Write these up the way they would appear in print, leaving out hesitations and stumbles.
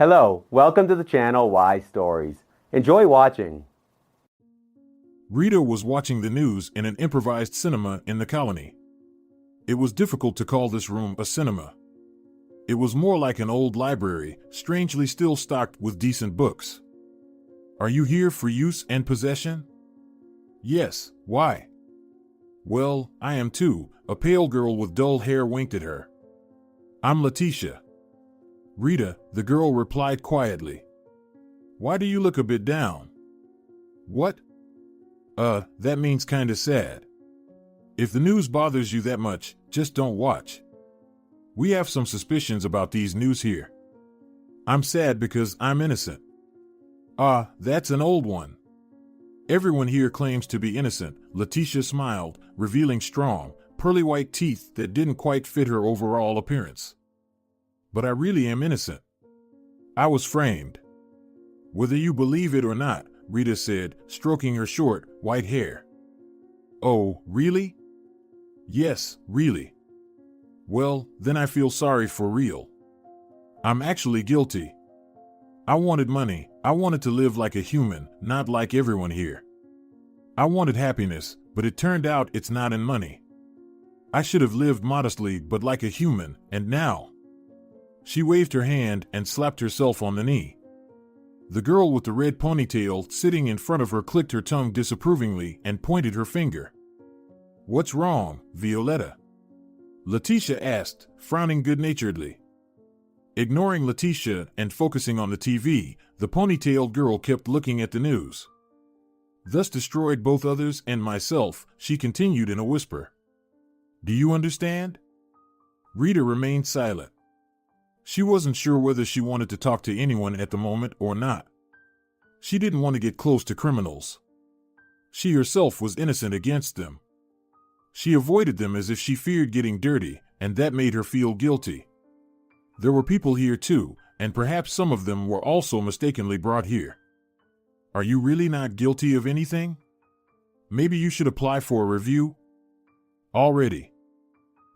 Hello, welcome to the channel Why Stories. Enjoy watching. Rita was watching the news in an improvised cinema in the colony. It was difficult to call this room a cinema. It was more like an old library, strangely still stocked with decent books. Are you here for use and possession? Yes, why? Well, I am too, a pale girl with dull hair winked at her. I'm Leticia. Rita, the girl replied quietly. Why do you look a bit down? What? That means kinda sad. If the news bothers you that much, just don't watch. We have some suspicions about these news here. I'm sad because I'm innocent. That's an old one. Everyone here claims to be innocent, Leticia smiled, revealing strong, pearly white teeth that didn't quite fit her overall appearance. But I really am innocent. I was framed. Whether you believe it or not, Rita said, stroking her short, white hair. Oh, really? Yes, really. Well, then I feel sorry for real. I'm actually guilty. I wanted money. I wanted to live like a human, not like everyone here. I wanted happiness, but it turned out it's not in money. I should have lived modestly but like a human, and now... She waved her hand and slapped herself on the knee. The girl with the red ponytail sitting in front of her clicked her tongue disapprovingly and pointed her finger. What's wrong, Violetta? Leticia asked, frowning good-naturedly. Ignoring Leticia and focusing on the TV, the ponytailed girl kept looking at the news. Thus destroyed both others and myself, she continued in a whisper. Do you understand? Rita remained silent. She wasn't sure whether she wanted to talk to anyone at the moment or not. She didn't want to get close to criminals. She herself was innocent against them. She avoided them as if she feared getting dirty, and that made her feel guilty. There were people here too, and perhaps some of them were also mistakenly brought here. Are you really not guilty of anything? Maybe you should apply for a review? Already.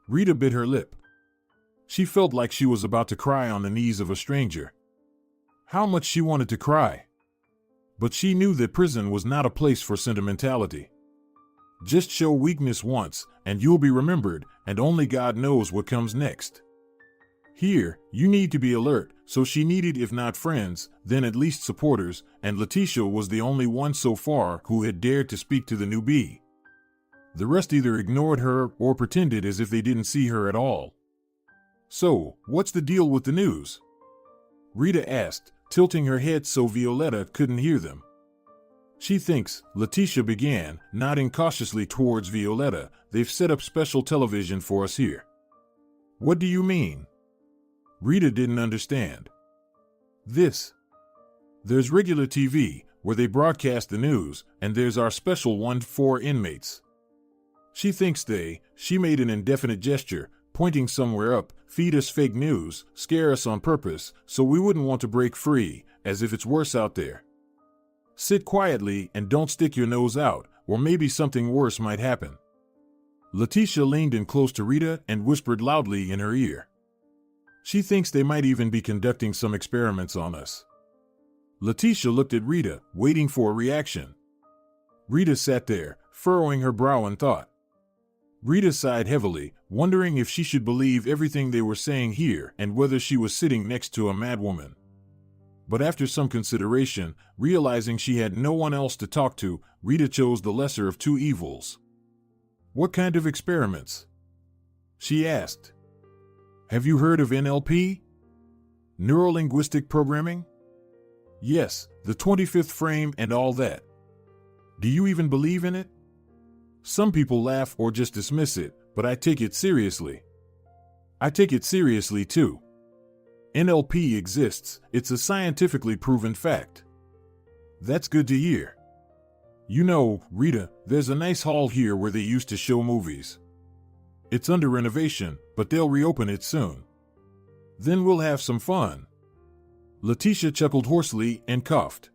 Rita bit her lip. She felt like she was about to cry on the knees of a stranger. How much she wanted to cry. But she knew that prison was not a place for sentimentality. Just show weakness once, and you'll be remembered, and only God knows what comes next. Here, you need to be alert, so she needed if not friends, then at least supporters, and Leticia was the only one so far who had dared to speak to the newbie. The rest either ignored her or pretended as if they didn't see her at all. So, what's the deal with the news? Rita asked, tilting her head so Violetta couldn't hear them. She thinks, Leticia began, nodding cautiously towards Violetta, they've set up special television for us here. What do you mean? Rita didn't understand. There's regular TV, where they broadcast the news, and there's our special one for inmates. She thinks she made an indefinite gesture, pointing somewhere up, feed us fake news, scare us on purpose, so we wouldn't want to break free, as if it's worse out there. Sit quietly and don't stick your nose out, or maybe something worse might happen. Leticia leaned in close to Rita and whispered loudly in her ear. She thinks they might even be conducting some experiments on us. Leticia looked at Rita, waiting for a reaction. Rita sat there, furrowing her brow in thought. Rita sighed heavily, wondering if she should believe everything they were saying here and whether she was sitting next to a madwoman. But after some consideration, realizing she had no one else to talk to, Rita chose the lesser of two evils. What kind of experiments? She asked. Have you heard of NLP? Neuro-linguistic programming? Yes, the 25th frame and all that. Do you even believe in it? Some people laugh or just dismiss it, but I take it seriously. I take it seriously too. NLP exists, it's a scientifically proven fact. That's good to hear. You know, Rita, there's a nice hall here where they used to show movies. It's under renovation, but they'll reopen it soon. Then we'll have some fun. Leticia chuckled hoarsely and coughed.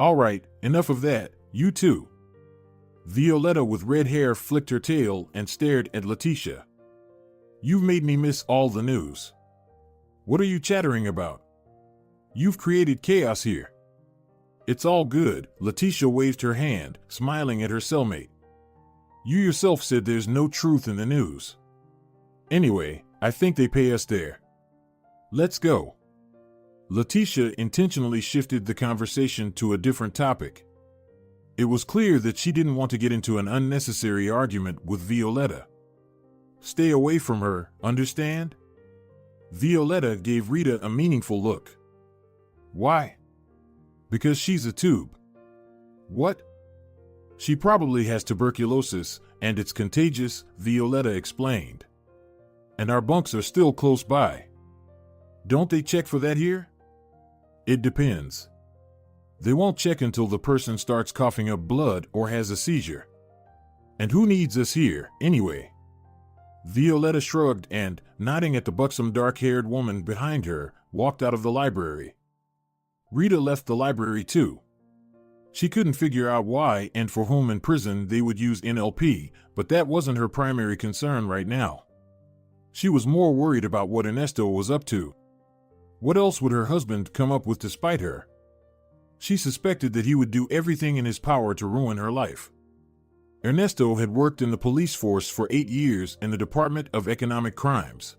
All right, enough of that, you too. Violetta with red hair flicked her tail and stared at Leticia. You've made me miss all the news. What are you chattering about? You've created chaos here. It's all good, Leticia waved her hand, smiling at her cellmate. You yourself said there's no truth in the news. Anyway, I think they pay us there. Let's go. Leticia intentionally shifted the conversation to a different topic. It was clear that she didn't want to get into an unnecessary argument with Violetta. Stay away from her, understand? Violetta gave Rita a meaningful look. Why? Because she's a tube. What? She probably has tuberculosis, and it's contagious, Violetta explained. And our bunks are still close by. Don't they check for that here? It depends. They won't check until the person starts coughing up blood or has a seizure. And who needs us here, anyway? Violetta shrugged and, nodding at the buxom dark-haired woman behind her, walked out of the library. Rita left the library too. She couldn't figure out why and for whom in prison they would use NLP, but that wasn't her primary concern right now. She was more worried about what Ernesto was up to. What else would her husband come up with to spite her? She suspected that he would do everything in his power to ruin her life. Ernesto had worked in the police force for 8 years in the Department of Economic Crimes.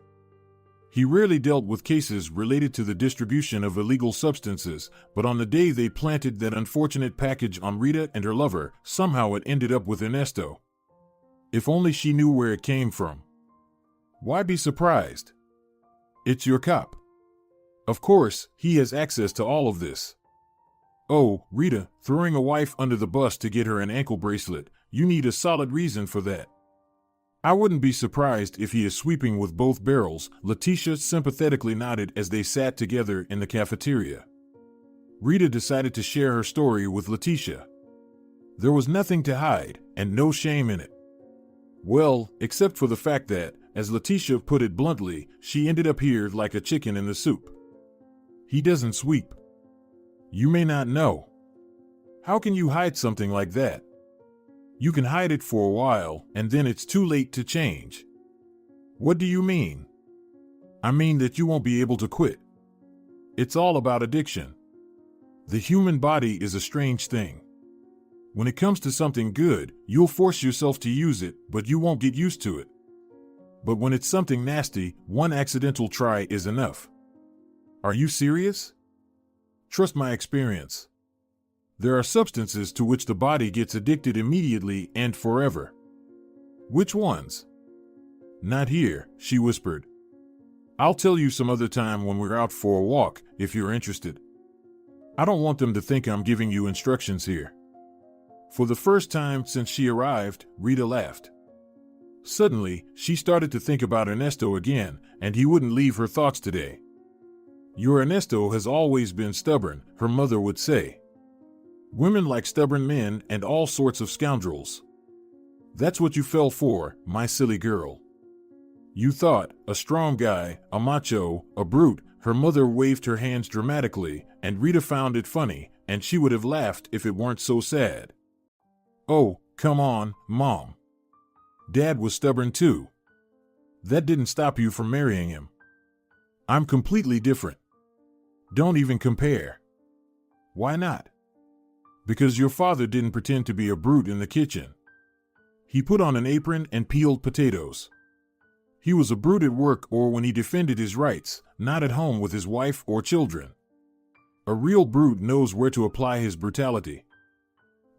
He rarely dealt with cases related to the distribution of illegal substances, but on the day they planted that unfortunate package on Rita and her lover, somehow it ended up with Ernesto. If only she knew where it came from. Why be surprised? It's your cop. Of course, he has access to all of this. Oh, Rita, throwing a wife under the bus to get her an ankle bracelet, you need a solid reason for that. I wouldn't be surprised if he is sweeping with both barrels, Leticia sympathetically nodded as they sat together in the cafeteria. Rita decided to share her story with Leticia. There was nothing to hide, and no shame in it. Well, except for the fact that, as Leticia put it bluntly, she ended up here like a chicken in the soup. He doesn't sweep. You may not know. How can you hide something like that? You can hide it for a while, and then it's too late to change. What do you mean? I mean that you won't be able to quit. It's all about addiction. The human body is a strange thing. When it comes to something good, you'll force yourself to use it, but you won't get used to it. But when it's something nasty, one accidental try is enough. Are you serious? Trust my experience. There are substances to which the body gets addicted immediately and forever. Which ones? Not here, she whispered. I'll tell you some other time when we're out for a walk, if you're interested. I don't want them to think I'm giving you instructions here. For the first time since she arrived, Rita laughed. Suddenly, she started to think about Ernesto again, and he wouldn't leave her thoughts today. Your Ernesto has always been stubborn, her mother would say. Women like stubborn men and all sorts of scoundrels. That's what you fell for, my silly girl. You thought, a strong guy, a macho, a brute. Her mother waved her hands dramatically, and Rita found it funny, and she would have laughed if it weren't so sad. Oh, come on, Mom. Dad was stubborn too. That didn't stop you from marrying him. I'm completely different. Don't even compare. Why not? Because your father didn't pretend to be a brute in the kitchen. He put on an apron and peeled potatoes. He was a brute at work or when he defended his rights, not at home with his wife or children. A real brute knows where to apply his brutality.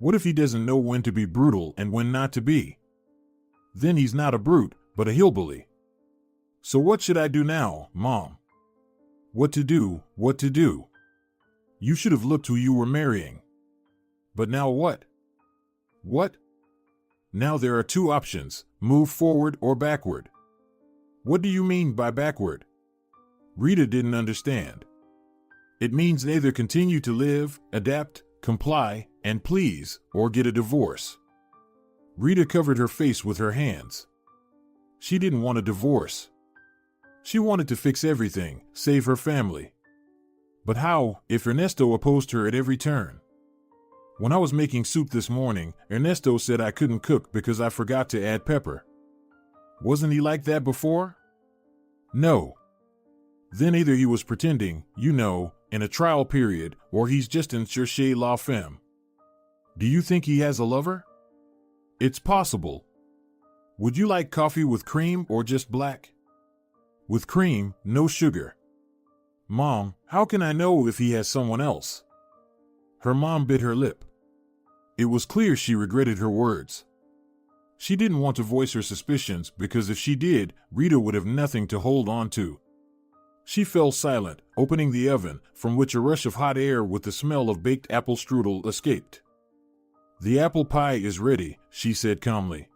What if he doesn't know when to be brutal and when not to be? Then he's not a brute, but a hillbilly. So what should I do now, Mom? What to do, what to do? You should have looked who you were marrying. But now what? What? Now there are two options, move forward or backward. What do you mean by backward? Rita didn't understand. It means either continue to live, adapt, comply, and please, or get a divorce. Rita covered her face with her hands. She didn't want a divorce. She wanted to fix everything, save her family. But how, if Ernesto opposed her at every turn? When I was making soup this morning, Ernesto said I couldn't cook because I forgot to add pepper. Wasn't he like that before? No. Then either he was pretending, in a trial period, or he's just in cherchez la femme. Do you think he has a lover? It's possible. Would you like coffee with cream or just black? With cream, no sugar. Mom, how can I know if he has someone else? Her mom bit her lip. It was clear she regretted her words. She didn't want to voice her suspicions because if she did, Rita would have nothing to hold on to. She fell silent, opening the oven, from which a rush of hot air with the smell of baked apple strudel escaped. The apple pie is ready, she said calmly.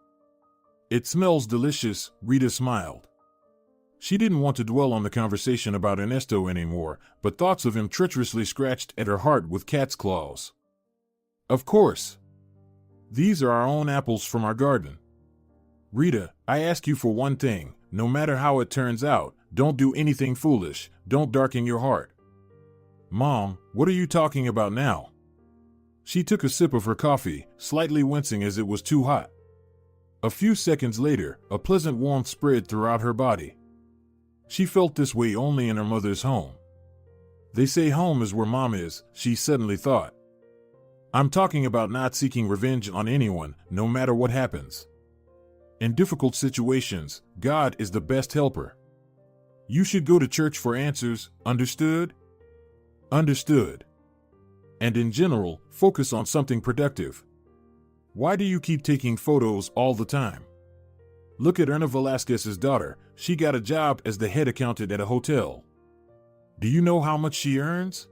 It smells delicious, Rita smiled. She didn't want to dwell on the conversation about Ernesto anymore, but thoughts of him treacherously scratched at her heart with cat's claws. Of course. These are our own apples from our garden. Rita, I ask you for one thing, no matter how it turns out, don't do anything foolish, don't darken your heart. Mom, what are you talking about now? She took a sip of her coffee, slightly wincing as it was too hot. A few seconds later, a pleasant warmth spread throughout her body. She felt this way only in her mother's home. They say home is where Mom is, she suddenly thought. I'm talking about not seeking revenge on anyone, no matter what happens. In difficult situations, God is the best helper. You should go to church for answers, understood? Understood. And in general, focus on something productive. Why do you keep taking photos all the time? Look at Erna Velasquez's daughter. She got a job as the head accountant at a hotel. Do you know how much she earns?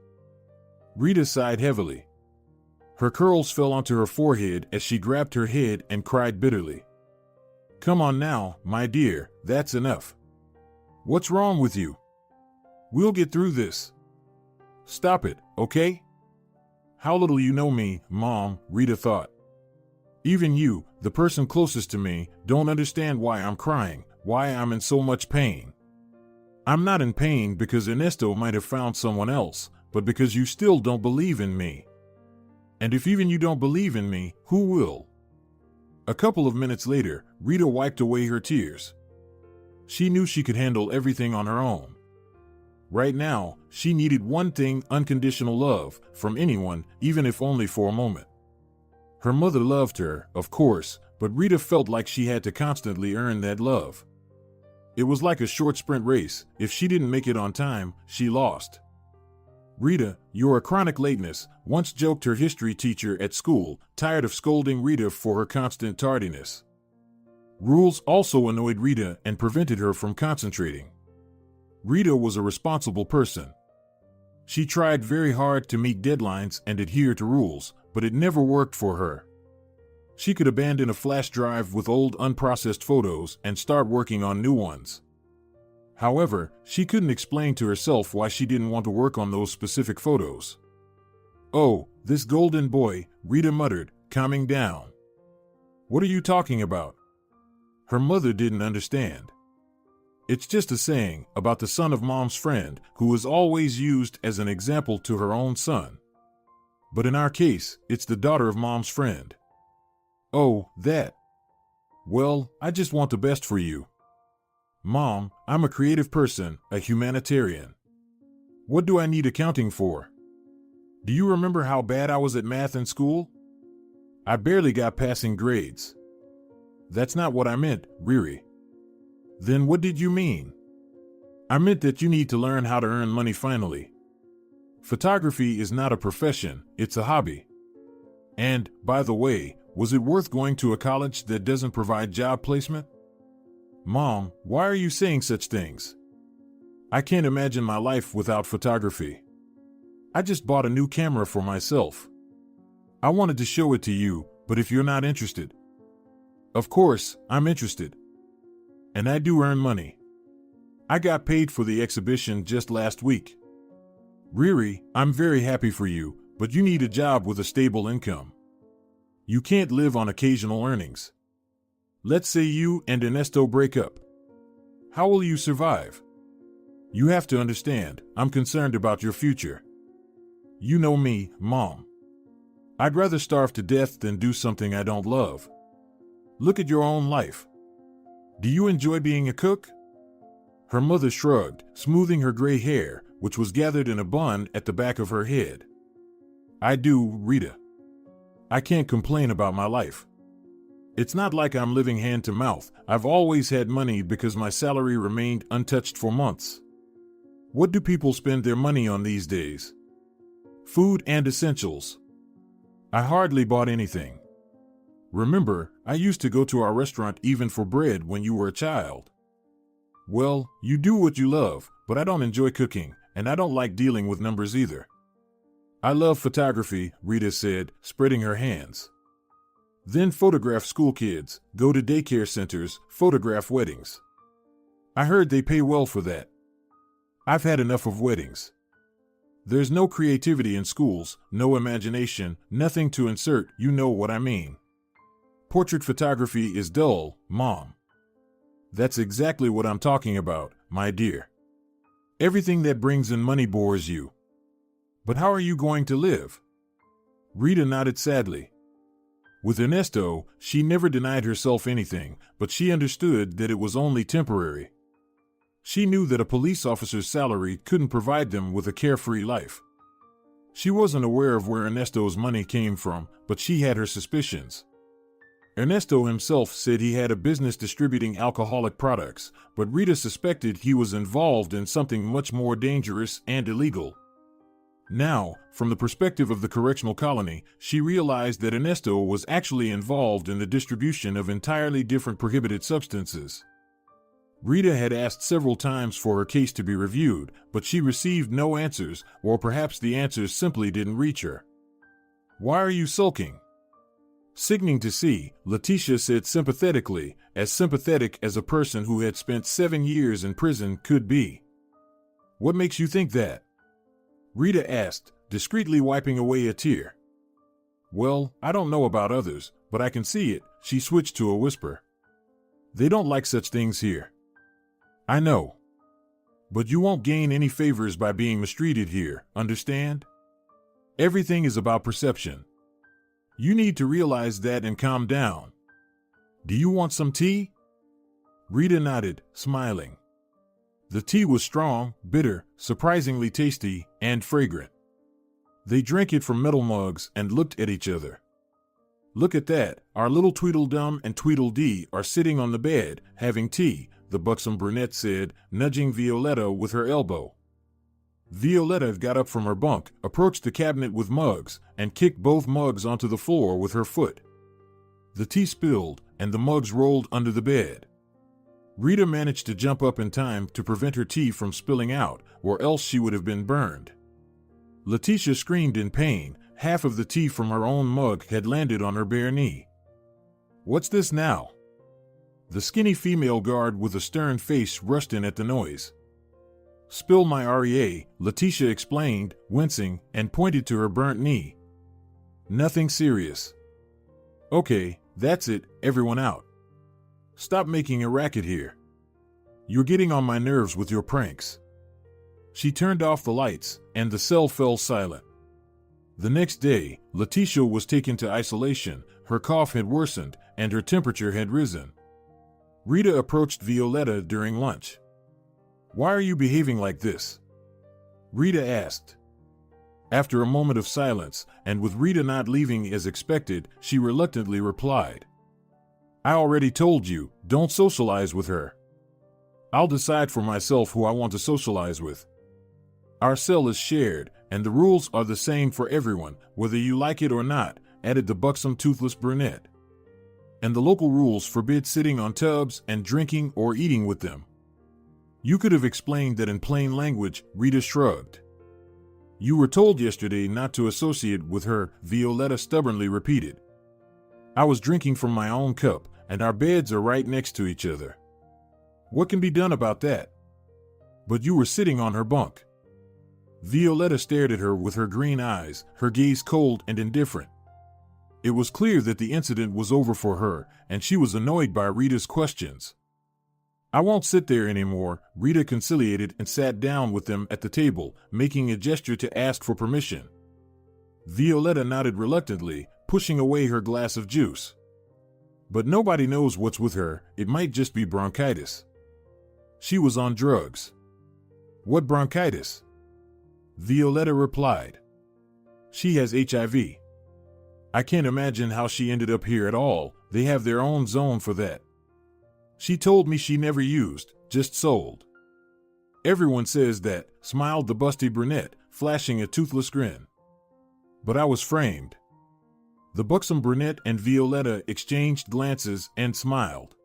Rita sighed heavily. Her curls fell onto her forehead as she grabbed her head and cried bitterly. Come on now, my dear, that's enough. What's wrong with you? We'll get through this. Stop it, okay? How little you know me, Mom, Rita thought. Even you, the person closest to me, don't understand why I'm crying, why I'm in so much pain. I'm not in pain because Ernesto might have found someone else, but because you still don't believe in me. And if even you don't believe in me, who will? A couple of minutes later, Rita wiped away her tears. She knew she could handle everything on her own. Right now, she needed one thing: unconditional love from anyone, even if only for a moment. Her mother loved her, of course, but Rita felt like she had to constantly earn that love. It was like a short sprint race. If she didn't make it on time, she lost. Rita, you're a chronic lateness, once joked her history teacher at school, tired of scolding Rita for her constant tardiness. Rules also annoyed Rita and prevented her from concentrating. Rita was a responsible person. She tried very hard to meet deadlines and adhere to rules, but it never worked for her. She could abandon a flash drive with old unprocessed photos and start working on new ones. However, she couldn't explain to herself why she didn't want to work on those specific photos. Oh, this golden boy, Rita muttered, calming down. What are you talking about? Her mother didn't understand. It's just a saying about the son of Mom's friend who is always used as an example to her own son. But in our case, it's the daughter of Mom's friend. Oh, that. Well, I just want the best for you. Mom, I'm a creative person, a humanitarian. What do I need accounting for? Do you remember how bad I was at math in school? I barely got passing grades. That's not what I meant, Riri. Then what did you mean? I meant that you need to learn how to earn money finally. Photography is not a profession, it's a hobby. And, by the way, was it worth going to a college that doesn't provide job placement? Mom, why are you saying such things? I can't imagine my life without photography. I just bought a new camera for myself. I wanted to show it to you, but if you're not interested. Of course, I'm interested. And I do earn money. I got paid for the exhibition just last week. Riri, I'm very happy for you, but you need a job with a stable income. You can't live on occasional earnings. Let's say you and Ernesto break up. How will you survive? You have to understand, I'm concerned about your future. You know me, Mom. I'd rather starve to death than do something I don't love. Look at your own life. Do you enjoy being a cook? Her mother shrugged, smoothing her gray hair, which was gathered in a bun at the back of her head. I do, Rita. I can't complain about my life. It's not like I'm living hand to mouth. I've always had money because my salary remained untouched for months. What do people spend their money on these days? Food and essentials. I hardly bought anything. Remember, I used to go to our restaurant even for bread when you were a child. Well, you do what you love, but I don't enjoy cooking, and I don't like dealing with numbers either. I love photography, Rita said, spreading her hands. Then photograph school kids, go to daycare centers, photograph weddings. I heard they pay well for that. I've had enough of weddings. There's no creativity in schools, no imagination, nothing to insert, you know what I mean. Portrait photography is dull, Mom. That's exactly what I'm talking about, my dear. Everything that brings in money bores you. But how are you going to live? Rita nodded sadly. With Ernesto, she never denied herself anything, but she understood that it was only temporary. She knew that a police officer's salary couldn't provide them with a carefree life. She wasn't aware of where Ernesto's money came from, but she had her suspicions. Ernesto himself said he had a business distributing alcoholic products, but Rita suspected he was involved in something much more dangerous and illegal. Now, from the perspective of the correctional colony, she realized that Ernesto was actually involved in the distribution of entirely different prohibited substances. Rita had asked several times for her case to be reviewed, but she received no answers, or perhaps the answers simply didn't reach her. Why are you sulking? Signing to see, Leticia said sympathetically, as sympathetic as a person who had spent 7 years in prison could be. What makes you think that? Rita asked, discreetly wiping away a tear. Well, I don't know about others, but I can see it, she switched to a whisper. They don't like such things here. I know. But you won't gain any favors by being mistreated here, understand? Everything is about perception. You need to realize that and calm down. Do you want some tea? Rita nodded, smiling. The tea was strong, bitter, surprisingly tasty, and fragrant. They drank it from metal mugs and looked at each other. Look at that, our little Tweedledum and Tweedledee are sitting on the bed, having tea, the buxom brunette said, nudging Violetta with her elbow. Violetta got up from her bunk, approached the cabinet with mugs, and kicked both mugs onto the floor with her foot. The tea spilled, and the mugs rolled under the bed. Rita managed to jump up in time to prevent her tea from spilling out, or else she would have been burned. Leticia screamed in pain. Half of the tea from her own mug had landed on her bare knee. What's this now? The skinny female guard with a stern face rushed in at the noise. Spill my REA, Leticia explained, wincing, and pointed to her burnt knee. Nothing serious. Okay, that's it, everyone out. Stop making a racket here. You're getting on my nerves with your pranks. She turned off the lights, and the cell fell silent. The next day, Leticia was taken to isolation, her cough had worsened, and her temperature had risen. Rita approached Violetta during lunch. Why are you behaving like this? Rita asked. After a moment of silence, and with Rita not leaving as expected, she reluctantly replied. I already told you, don't socialize with her. I'll decide for myself who I want to socialize with. Our cell is shared, and the rules are the same for everyone, whether you like it or not, added the buxom toothless brunette. And the local rules forbid sitting on tubs and drinking or eating with them. You could have explained that in plain language, Rita shrugged. You were told yesterday not to associate with her, Violetta stubbornly repeated. I was drinking from my own cup, and our beds are right next to each other. What can be done about that? But you were sitting on her bunk. Violetta stared at her with her green eyes, her gaze cold and indifferent. It was clear that the incident was over for her, and she was annoyed by Rita's questions. I won't sit there anymore, Rita conciliated and sat down with them at the table, making a gesture to ask for permission. Violetta nodded reluctantly, pushing away her glass of juice. But nobody knows what's with her, it might just be bronchitis. She was on drugs. What bronchitis? Violetta replied. She has HIV. I can't imagine how she ended up here at all. They have their own zone for that. She told me she never used, just sold. Everyone says that, smiled the busty brunette, flashing a toothless grin. But I was framed. The buxom brunette and Violetta exchanged glances and smiled.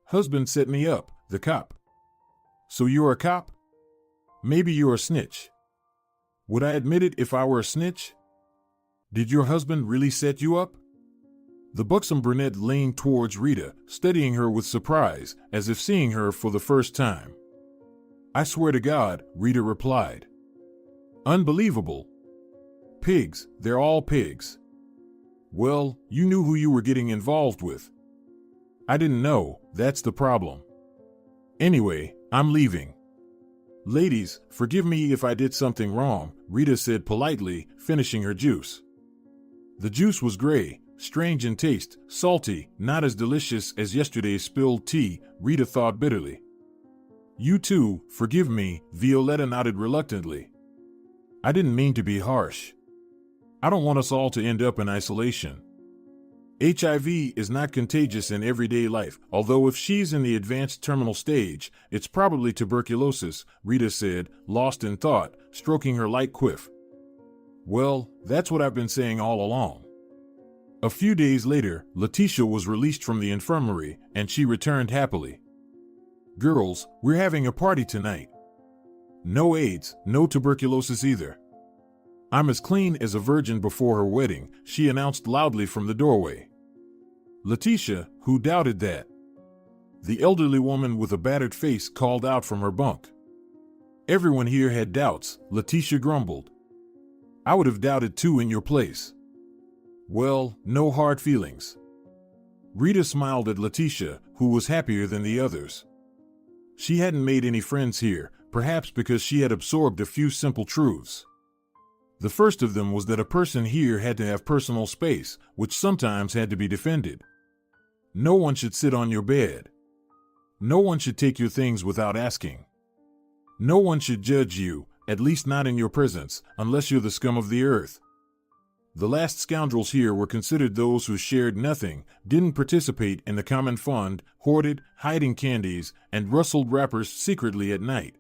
Husband set me up, the cop. So you're a cop? Maybe you're a snitch. Would I admit it if I were a snitch? Did your husband really set you up? The buxom brunette leaned towards Rita, studying her with surprise, as if seeing her for the first time. I swear to God, Rita replied. Unbelievable. Pigs, they're all pigs. Well, you knew who you were getting involved with. I didn't know, that's the problem. Anyway, I'm leaving. Ladies, forgive me if I did something wrong, Rita said politely, finishing her juice. The juice was gray, strange in taste, salty, not as delicious as yesterday's spilled tea, Rita thought bitterly. You too, forgive me, Violetta nodded reluctantly. I didn't mean to be harsh. I don't want us all to end up in isolation. HIV is not contagious in everyday life, although if she's in the advanced terminal stage, it's probably tuberculosis, Rita said, lost in thought, stroking her light quiff. Well, that's what I've been saying all along. A few days later, Leticia was released from the infirmary, and she returned happily. Girls, we're having a party tonight. No AIDS, no tuberculosis either. I'm as clean as a virgin before her wedding, she announced loudly from the doorway. Leticia, who doubted that? The elderly woman with a battered face called out from her bunk. Everyone here had doubts, Leticia grumbled. I would have doubted too in your place. Well, no hard feelings. Rita smiled at Leticia, who was happier than the others. She hadn't made any friends here, perhaps because she had absorbed a few simple truths. The first of them was that a person here had to have personal space, which sometimes had to be defended. No one should sit on your bed. No one should take your things without asking. No one should judge you, at least not in your presence, unless you're the scum of the earth. The last scoundrels here were considered those who shared nothing, didn't participate in the common fund, hoarded, hiding candies, and rustled wrappers secretly at night.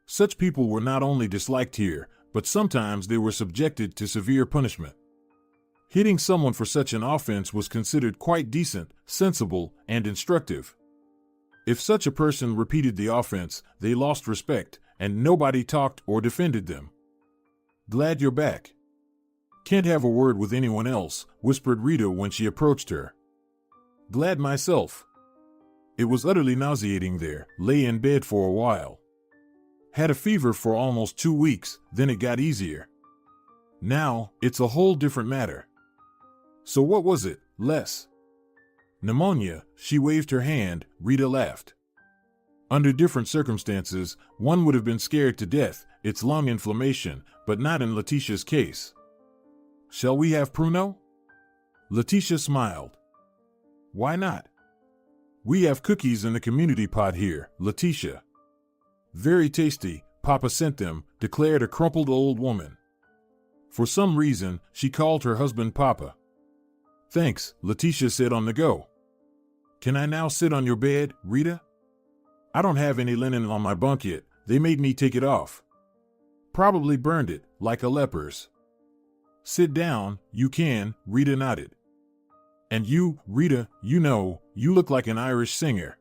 Such people were not only disliked here, but sometimes they were subjected to severe punishment. Hitting someone for such an offense was considered quite decent, sensible, and instructive. If such a person repeated the offense, they lost respect, and nobody talked or defended them. Glad you're back. Can't have a word with anyone else, whispered Rita when she approached her. Glad myself. It was utterly nauseating there, lay in bed for a while. Had a fever for almost 2 weeks, then it got easier. Now, it's a whole different matter. So what was it, Les? Pneumonia, she waved her hand, Rita laughed. Under different circumstances, one would have been scared to death, it's lung inflammation, but not in Leticia's case. Shall we have Pruno? Leticia smiled. Why not? We have cookies in the community pot here, Leticia. Very tasty, Papa sent them, declared a crumpled old woman. For some reason, she called her husband Papa. Thanks, Leticia said on the go. Can I now sit on your bed, Rita? I don't have any linen on my bunk yet, they made me take it off. Probably burned it, like a leper's. Sit down, you can, Rita nodded. And you, Rita, you know, you look like an Irish singer.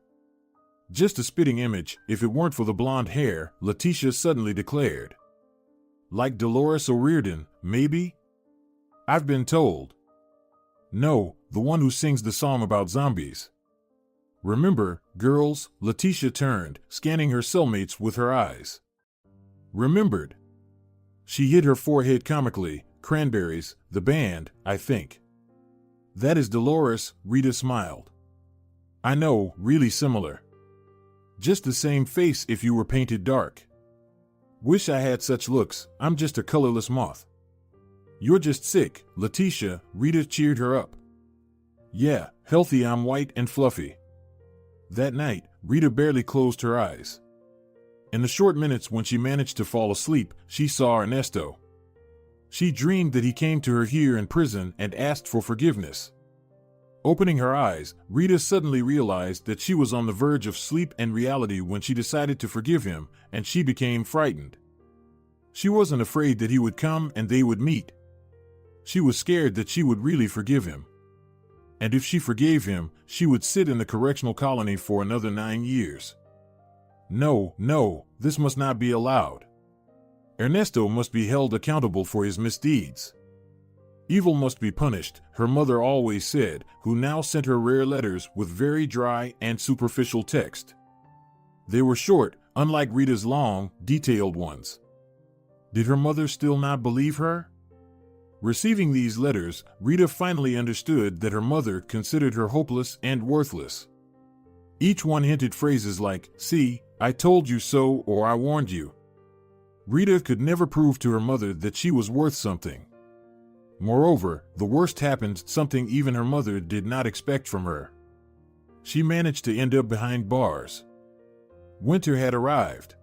Just a spitting image, if it weren't for the blonde hair, Leticia suddenly declared. Like Dolores O'Riordan, maybe? I've been told. No, the one who sings the song about zombies. Remember, girls, Leticia turned, scanning her cellmates with her eyes. Remembered. She hit her forehead comically. Cranberries, the band, I think. That is Dolores, Rita smiled. I know, really similar. Just the same face if you were painted dark. Wish I had such looks, I'm just a colorless moth. You're just sick, Leticia, Rita cheered her up. Yeah, healthy I'm white and fluffy. That night, Rita barely closed her eyes. In the short minutes when she managed to fall asleep, she saw Ernesto. She dreamed that he came to her here in prison and asked for forgiveness. Opening her eyes, Rita suddenly realized that she was on the verge of sleep and reality when she decided to forgive him, and she became frightened. She wasn't afraid that he would come and they would meet. She was scared that she would really forgive him. And if she forgave him, she would sit in the correctional colony for another 9 years. No, this must not be allowed. Ernesto must be held accountable for his misdeeds. Evil must be punished, her mother always said, who now sent her rare letters with very dry and superficial text. They were short, unlike Rita's long, detailed ones. Did her mother still not believe her? Receiving these letters, Rita finally understood that her mother considered her hopeless and worthless. Each one hinted phrases like, "See, I told you so," or "I warned you." Rita could never prove to her mother that she was worth something. Moreover, the worst happened, something even her mother did not expect from her. She managed to end up behind bars. Winter had arrived.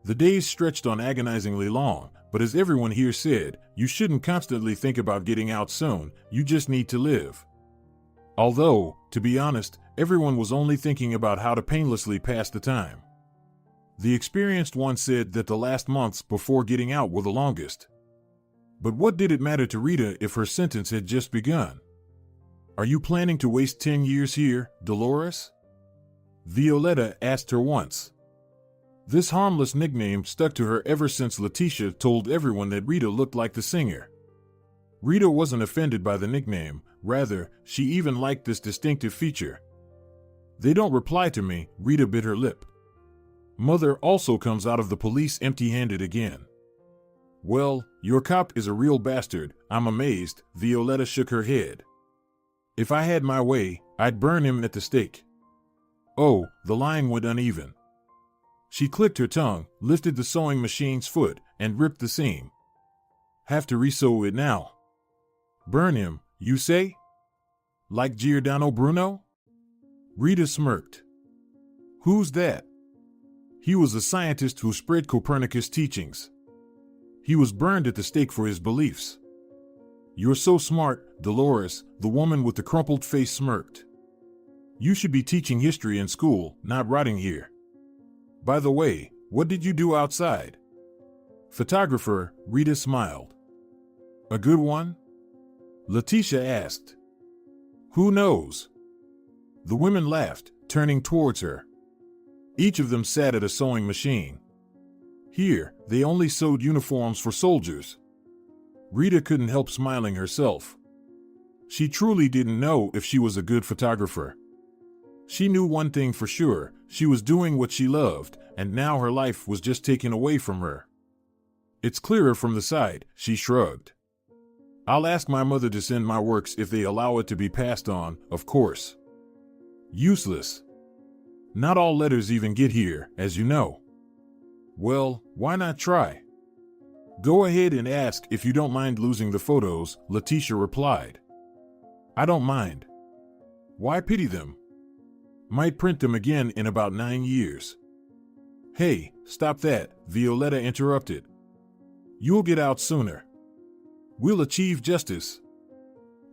The days stretched on agonizingly long, but as everyone here said, you shouldn't constantly think about getting out soon, you just need to live. Although, to be honest, everyone was only thinking about how to painlessly pass the time. The experienced one said that the last months before getting out were the longest. But what did it matter to Rita if her sentence had just begun? "Are you planning to waste 10 years here, Dolores?" Violetta asked her once. This harmless nickname stuck to her ever since Leticia told everyone that Rita looked like the singer. Rita wasn't offended by the nickname, rather, she even liked this distinctive feature. "They don't reply to me," Rita bit her lip. Mother also comes out of the police empty-handed again. "Well, your cop is a real bastard, I'm amazed," Violetta shook her head. "If I had my way, I'd burn him at the stake." Oh, the line went uneven. She clicked her tongue, lifted the sewing machine's foot, and ripped the seam. "Have to resew it now." "Burn him, you say? Like Giordano Bruno?" Rita smirked. "Who's that?" "He was a scientist who spread Copernicus' teachings. He was burned at the stake for his beliefs." "You're so smart, Dolores," the woman with the crumpled face smirked. "You should be teaching history in school, not rotting here. By the way, what did you do outside?" "Photographer," Rita smiled. "A good one?" Leticia asked. "Who knows?" The women laughed, turning towards her. Each of them sat at a sewing machine. Here, they only sewed uniforms for soldiers. Rita couldn't help smiling herself. She truly didn't know if she was a good photographer. She knew one thing for sure, she was doing what she loved, and now her life was just taken away from her. "It's clearer from the side," she shrugged. "I'll ask my mother to send my works if they allow it to be passed on, of course." "Useless. Not all letters even get here, as you know." "Well, why not try?" "Go ahead and ask if you don't mind losing the photos," Leticia replied. "I don't mind. Why pity them? Might print them again in about 9 years. "Hey, stop that," Violetta interrupted. "You'll get out sooner. We'll achieve justice.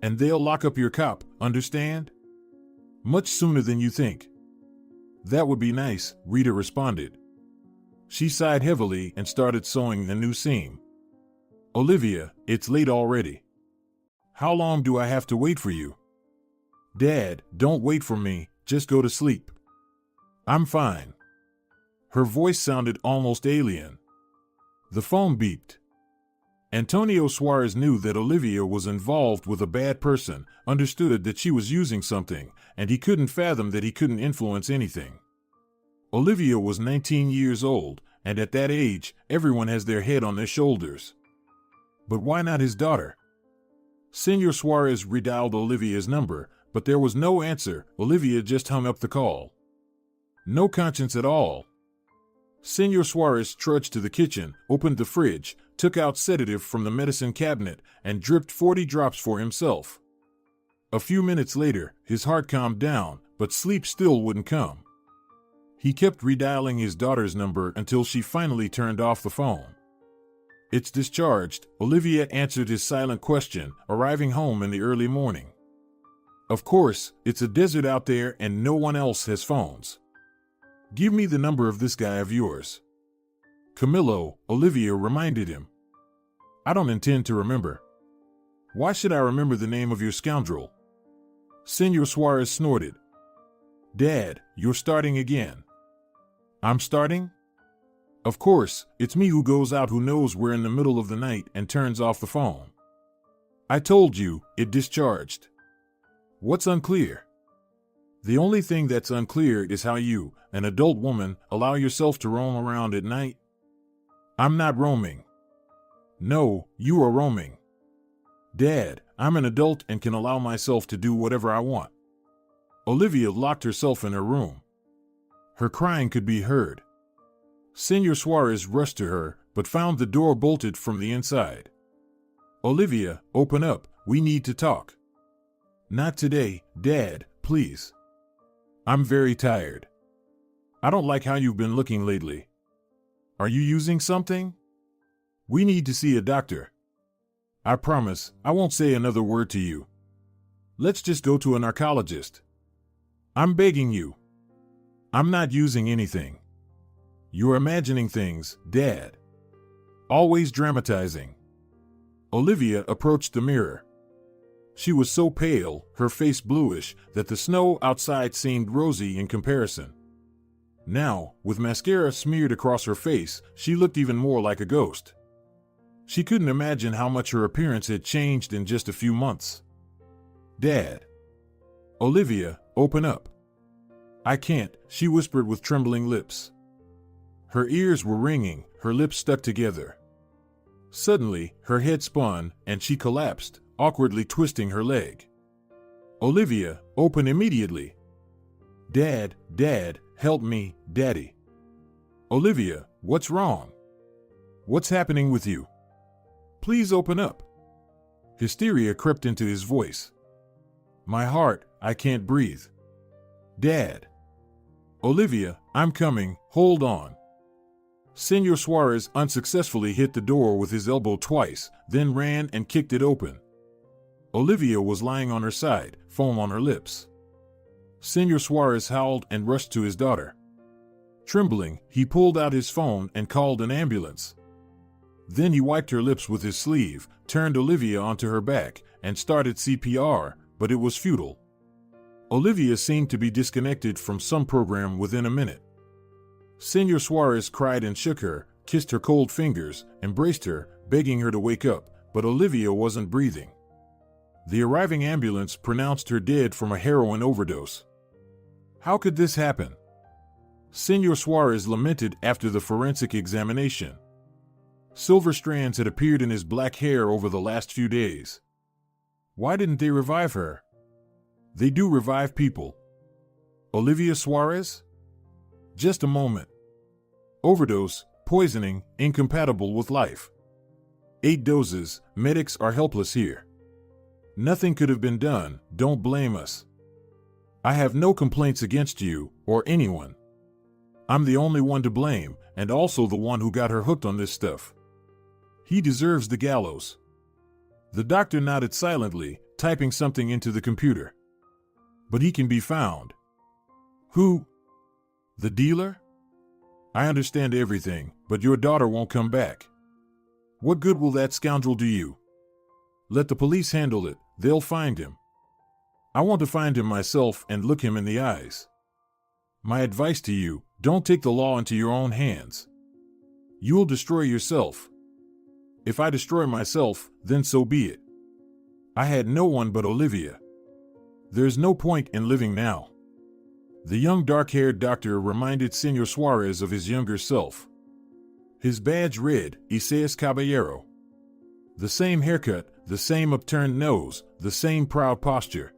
And they'll lock up your cop, understand? Much sooner than you think." "That would be nice," Rita responded. She sighed heavily and started sewing the new seam. "Olivia, it's late already. How long do I have to wait for you?" "Dad, don't wait for me, just go to sleep." "I'm fine." Her voice sounded almost alien. The phone beeped. Antonio Suarez knew that Olivia was involved with a bad person, understood that she was using something, and he couldn't fathom that he couldn't influence anything. Olivia was 19 years old, and at that age, everyone has their head on their shoulders. But why not his daughter? Senor Suarez redialed Olivia's number, but there was no answer. Olivia just hung up the call. No conscience at all. Senor Suarez trudged to the kitchen, opened the fridge, took out sedative from the medicine cabinet, and dripped 40 drops for himself. A few minutes later, his heart calmed down, but sleep still wouldn't come. He kept redialing his daughter's number until she finally turned off the phone. "It's discharged," Olivia answered his silent question, arriving home in the early morning. "Of course, it's a desert out there and no one else has phones. Give me the number of this guy of yours." "Camillo," Olivia reminded him. "I don't intend to remember." "Why should I remember the name of your scoundrel?" Senor Suarez snorted. "Dad, you're starting again." "I'm starting?" "Of course, it's me who goes out who knows we're in the middle of the night and turns off the phone. I told you, it discharged. What's unclear?" "The only thing that's unclear is how you, an adult woman, allow yourself to roam around at night." "I'm not roaming." "No, you are roaming." "Dad, I'm an adult and can allow myself to do whatever I want." Olivia locked herself in her room. Her crying could be heard. Senor Suarez rushed to her, but found the door bolted from the inside. "Olivia, open up, we need to talk." "Not today, Dad, please. I'm very tired. I don't like how you've been looking lately. Are you using something? We need to see a doctor. I promise, I won't say another word to you. Let's just go to a narcologist. I'm begging you." "I'm not using anything." "You're imagining things, Dad. Always dramatizing." Olivia approached the mirror. She was so pale, her face bluish, that the snow outside seemed rosy in comparison. Now, with mascara smeared across her face, she looked even more like a ghost. She couldn't imagine how much her appearance had changed in just a few months. "Dad." "Olivia, open up." "I can't," she whispered with trembling lips. Her ears were ringing, her lips stuck together. Suddenly, her head spun, and she collapsed, awkwardly twisting her leg. "Olivia, open immediately." "Dad, Dad, help me, Daddy." "Olivia, what's wrong? What's happening with you? Please open up." Hysteria crept into his voice. "My heart, I can't breathe." "Dad." "Olivia, I'm coming, hold on." Senor Suarez unsuccessfully hit the door with his elbow twice, then ran and kicked it open. Olivia was lying on her side, foam on her lips. Senor Suarez howled and rushed to his daughter. Trembling, he pulled out his phone and called an ambulance. Then he wiped her lips with his sleeve, turned Olivia onto her back, and started CPR, but it was futile. Olivia seemed to be disconnected from some program within a minute. Senor Suarez cried and shook her, kissed her cold fingers, embraced her, begging her to wake up, but Olivia wasn't breathing. The arriving ambulance pronounced her dead from a heroin overdose. How could this happen? Senor Suarez lamented after the forensic examination. Silver strands had appeared in his black hair over the last few days. Why didn't they revive her? They do revive people. Olivia Suarez? Just a moment. Overdose, poisoning, incompatible with life. 8 doses, medics are helpless here. Nothing could have been done, don't blame us. I have no complaints against you, or anyone. I'm the only one to blame, and also the one who got her hooked on this stuff. He deserves the gallows. The doctor nodded silently, typing something into the computer. But he can be found. Who? The dealer? I understand everything, but your daughter won't come back. What good will that scoundrel do you? Let the police handle it, they'll find him. I want to find him myself and look him in the eyes. My advice to you, don't take the law into your own hands. You'll destroy yourself. If I destroy myself, then so be it. I had no one but Olivia. There's no point in living now. The young dark-haired doctor reminded Senor Suarez of his younger self. His badge read, Isaías Caballero. The same haircut, the same upturned nose, the same proud posture.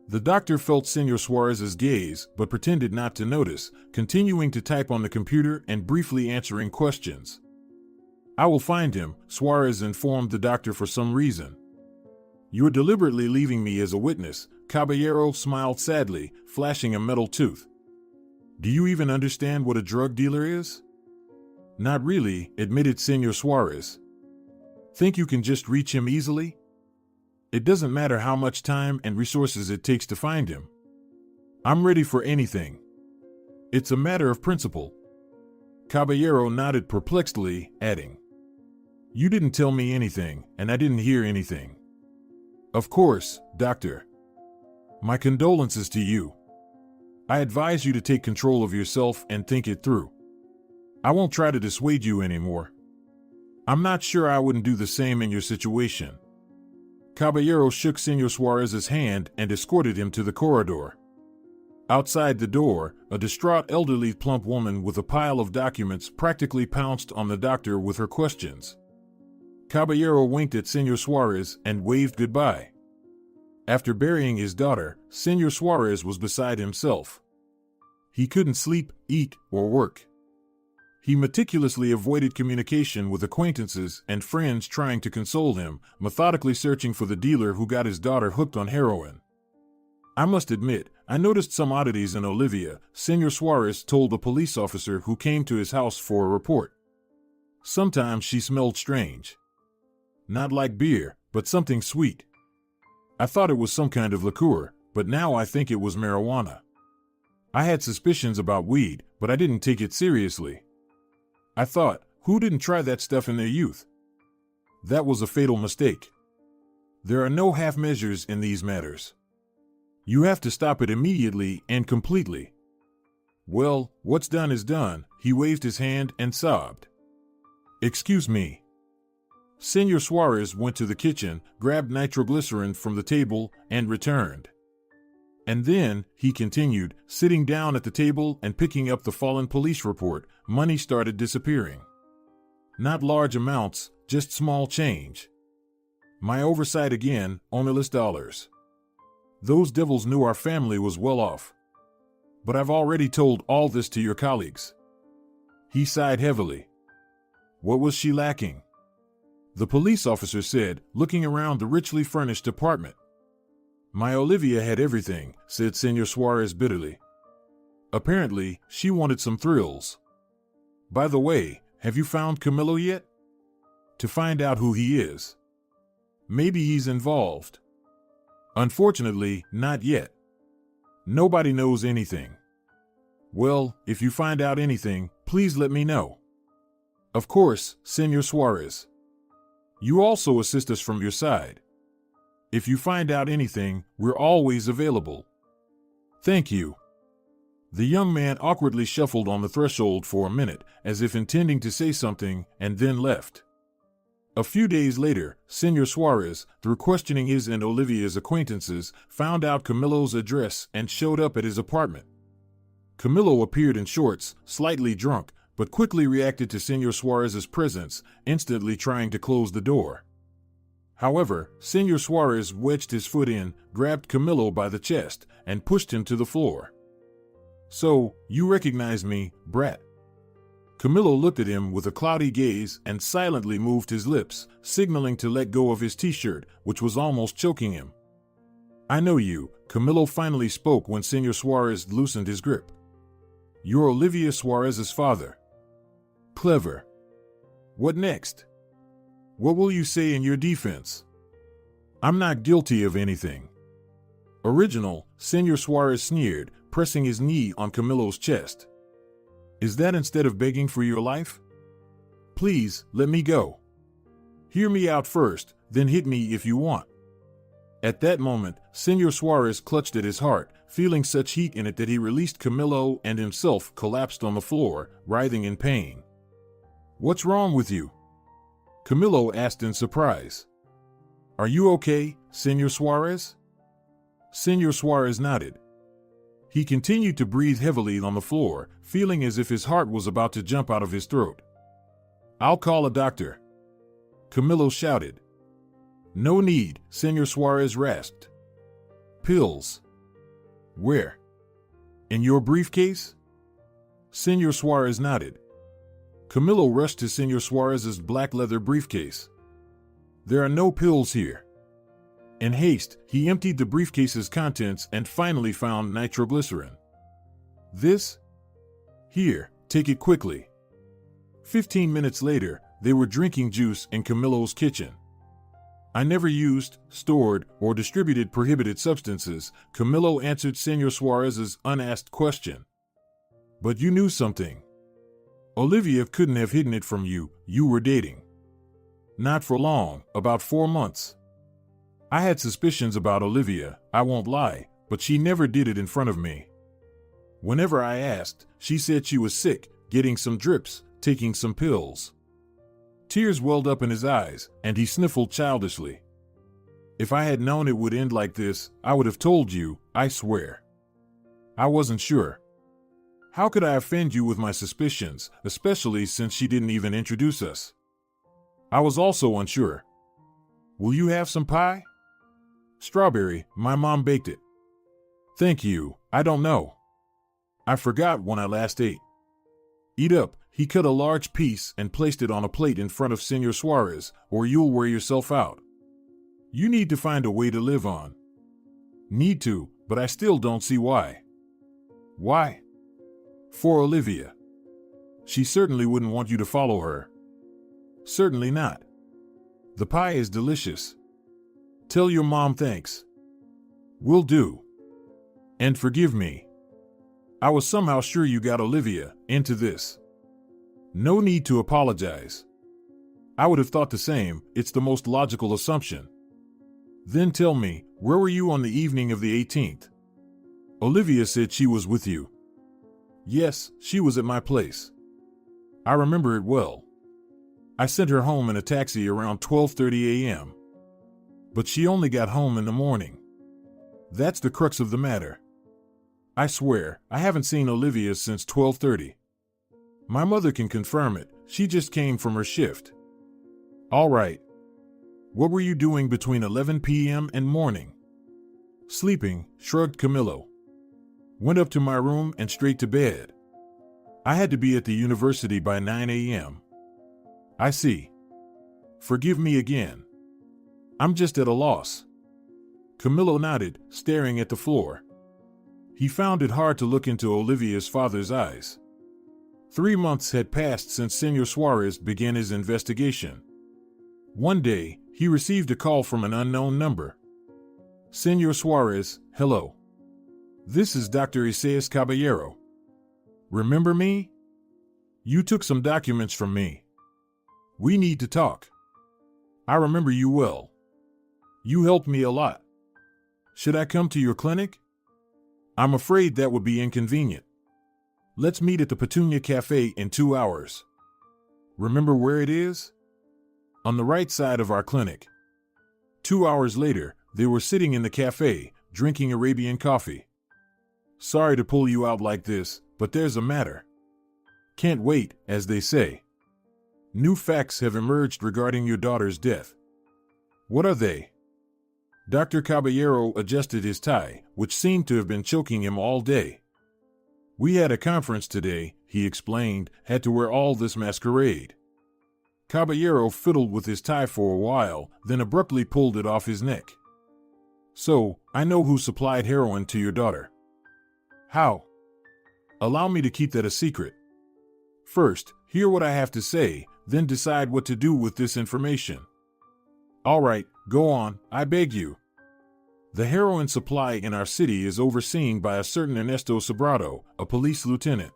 The doctor felt Senor Suarez's gaze, but pretended not to notice, continuing to type on the computer and briefly answering questions. I will find him, Suarez informed the doctor for some reason. You're deliberately leaving me as a witness, Caballero smiled sadly, flashing a metal tooth. Do you even understand what a drug dealer is? Not really, admitted Senor Suarez. Think you can just reach him easily? It doesn't matter how much time and resources it takes to find him. I'm ready for anything. It's a matter of principle. Caballero nodded perplexedly, adding, You didn't tell me anything, and I didn't hear anything. Of course, Doctor. My condolences to you. I advise you to take control of yourself and think it through. I won't try to dissuade you anymore. I'm not sure I wouldn't do the same in your situation. Caballero shook Senor Suarez's hand and escorted him to the corridor. Outside the door, a distraught elderly plump woman with a pile of documents practically pounced on the doctor with her questions. Caballero winked at Senor Suarez and waved goodbye. After burying his daughter, Senor Suarez was beside himself. He couldn't sleep, eat, or work. He meticulously avoided communication with acquaintances and friends trying to console him, methodically searching for the dealer who got his daughter hooked on heroin. I must admit, I noticed some oddities in Olivia, Senor Suarez told the police officer who came to his house for a report. Sometimes she smelled strange. Not like beer, but something sweet. I thought it was some kind of liqueur, but now I think it was marijuana. I had suspicions about weed, but I didn't take it seriously. I thought, who didn't try that stuff in their youth? That was a fatal mistake. There are no half measures in these matters. You have to stop it immediately and completely. Well, what's done is done, he waved his hand and sobbed. Excuse me. Senor Suarez went to the kitchen, grabbed nitroglycerin from the table, and returned. And then, he continued, sitting down at the table and picking up the fallen police report, money started disappearing. Not large amounts, just small change. My oversight again, ownerless dollars. Those devils knew our family was well off. But I've already told all this to your colleagues. He sighed heavily. What was she lacking? The police officer said, looking around the richly furnished apartment. My Olivia had everything, said Senor Suarez bitterly. Apparently, she wanted some thrills. By the way, have you found Camilo yet? To find out who he is. Maybe he's involved. Unfortunately, not yet. Nobody knows anything. Well, if you find out anything, please let me know. Of course, Senor Suarez. You also assist us from your side. If you find out anything, we're always available. Thank you. The young man awkwardly shuffled on the threshold for a minute, as if intending to say something, and then left. A few days later, Senor Suarez, through questioning his and Olivia's acquaintances, found out Camilo's address and showed up at his apartment. Camilo appeared in shorts, slightly drunk, but quickly reacted to Senor Suarez's presence, instantly trying to close the door. However, Senor Suarez wedged his foot in, grabbed Camilo by the chest, and pushed him to the floor. So, you recognize me, brat? Camilo looked at him with a cloudy gaze and silently moved his lips, signaling to let go of his t-shirt, which was almost choking him. I know you, Camilo finally spoke when Senor Suarez loosened his grip. You're Olivia Suarez's father. Clever. What next? What will you say in your defense? I'm not guilty of anything. Original, Senor Suarez sneered, pressing his knee on Camilo's chest. Is that instead of begging for your life? Please, let me go. Hear me out first, then hit me if you want. At that moment, Senor Suarez clutched at his heart, feeling such heat in it that he released Camilo and himself collapsed on the floor, writhing in pain. What's wrong with you? Camilo asked in surprise. Are you okay, Senor Suarez? Senor Suarez nodded. He continued to breathe heavily on the floor, feeling as if his heart was about to jump out of his throat. I'll call a doctor. Camilo shouted. No need, Senor Suarez rasped. Pills. Where? In your briefcase? Senor Suarez nodded. Camilo rushed to Senor Suarez's black leather briefcase. There are no pills here. In haste, he emptied the briefcase's contents and finally found nitroglycerin. This? Here, take it quickly. 15 minutes later, they were drinking juice in Camillo's kitchen. I never used, stored, or distributed prohibited substances, Camillo answered Senor Suarez's unasked question. But you knew something. Olivia couldn't have hidden it from you. You were dating. Not for long, about 4 months. I had suspicions about Olivia, I won't lie, but she never did it in front of me. Whenever I asked, she said she was sick, getting some drips, taking some pills. Tears welled up in his eyes, and he sniffled childishly. If I had known it would end like this, I would have told you, I swear. I wasn't sure. How could I offend you with my suspicions, especially since she didn't even introduce us? I was also unsure. Will you have some pie? Strawberry, my mom baked it. Thank you, I don't know. I forgot when I last ate. Eat up. He cut a large piece and placed it on a plate in front of Senor Suarez, or you'll wear yourself out. You need to find a way to live on. Need to, but I still don't see why. Why? For Olivia. She certainly wouldn't want you to follow her. Certainly not. The pie is delicious. Tell your mom thanks. Will do. And forgive me. I was somehow sure you got Olivia into this. No need to apologize. I would have thought the same, it's the most logical assumption. Then tell me, where were you on the evening of the 18th? Olivia said she was with you. Yes, she was at my place. I remember it well. I sent her home in a taxi around 12:30 a.m. But she only got home in the morning. That's the crux of the matter. I swear, I haven't seen Olivia since 12:30. My mother can confirm it, she just came from her shift. All right. What were you doing between 11 p.m. and morning? Sleeping, shrugged Camillo. Went up to my room and straight to bed. I had to be at the university by 9 a.m. I see. Forgive me again. I'm just at a loss. Camillo nodded, staring at the floor. He found it hard to look into Olivia's father's eyes. 3 months had passed since Senor Suarez began his investigation. One day, he received a call from an unknown number. Senor Suarez, hello. This is Dr. Isaías Caballero. Remember me? You took some documents from me. We need to talk. I remember you well. You helped me a lot. Should I come to your clinic? I'm afraid that would be inconvenient. Let's meet at the Petunia Cafe in 2 hours. Remember where it is? On the right side of our clinic. 2 hours later, they were sitting in the cafe, drinking Arabian coffee. Sorry to pull you out like this, but there's a matter. Can't wait, as they say. New facts have emerged regarding your daughter's death. What are they? Dr. Caballero adjusted his tie, which seemed to have been choking him all day. We had a conference today, he explained, had to wear all this masquerade. Caballero fiddled with his tie for a while, then abruptly pulled it off his neck. So, I know who supplied heroin to your daughter. How? Allow me to keep that a secret. First, hear what I have to say, then decide what to do with this information. All right, go on, I beg you. The heroin supply in our city is overseen by a certain Ernesto Sobrado, a police lieutenant.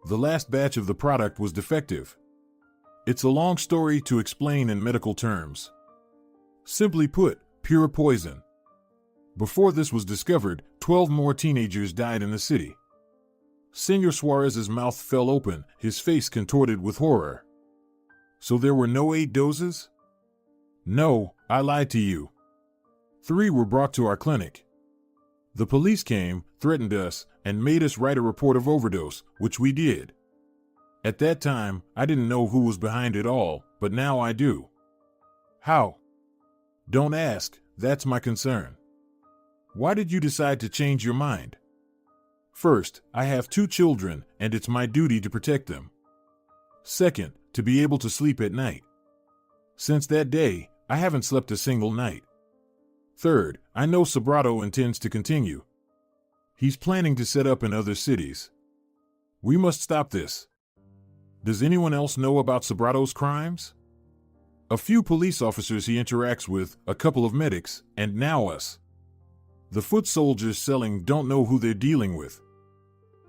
The last batch of the product was defective. It's a long story to explain in medical terms. Simply put, pure poison. Before this was discovered, 12 more teenagers died in the city. Senor Suarez's mouth fell open, his face contorted with horror. So there were no 8 doses? No, I lied to you. 3 were brought to our clinic. The police came, threatened us, and made us write a report of overdose, which we did. At that time, I didn't know who was behind it all, but now I do. How? Don't ask, that's my concern. Why did you decide to change your mind? First, I have 2 children, and it's my duty to protect them. Second, to be able to sleep at night. Since that day, I haven't slept a single night. Third, I know Sobrado intends to continue. He's planning to set up in other cities. We must stop this. Does anyone else know about Sobrato's crimes? A few police officers he interacts with, a couple of medics, and now us. The foot soldiers selling don't know who they're dealing with.